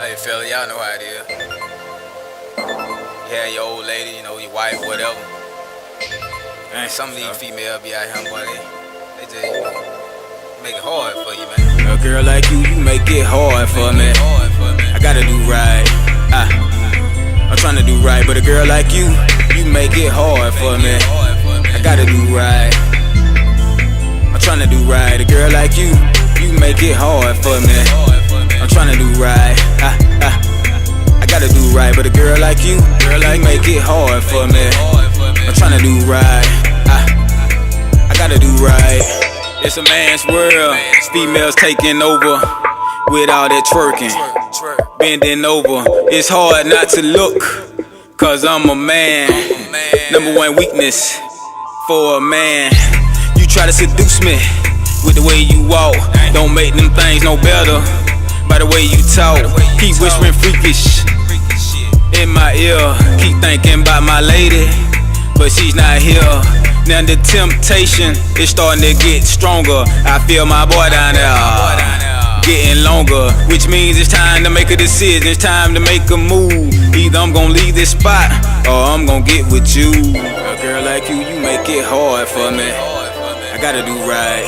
Hey fella, y'all know how it is. You have your old lady, you know, your wife, whatever. And some of these females be out here, boy, they just, you know, make it hard for you, man. A girl like you make it hard for me. I gotta do right. I'm trying to do right, but a girl like you make it hard for me. I gotta do right. I'm trying to do right. A girl like you make it hard for me. I'm trying to do right. I gotta do right, but a girl like you make it hard for me. I'm trying to do right. I gotta do right. It's a man's world. Females taking over with all that twerking, bending over. It's hard not to look, cause I'm a man. Number one weakness for a man. You try to seduce me with the way you walk. Don't make them things no better by the way you talk. Keep whispering freakish in my ear. Keep thinking about my lady, but she's not here. Now the temptation is starting to get stronger. I feel my boy down there getting longer, which means it's time to make a decision. It's time to make a move. Either I'm gonna leave this spot or I'm gonna get with you. A girl like you make it hard for me. I gotta do right.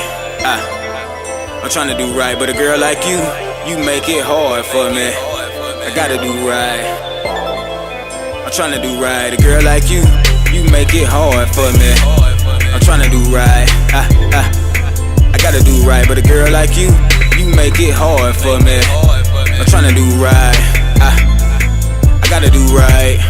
I'm trying to do right, but a girl like you make it hard for me. I gotta do right. I'm trying to do right. A girl like you make it hard for me. I'm trying to do right. I gotta do right, but a girl like you make it hard for me. I'm trying to do right. I gotta do right.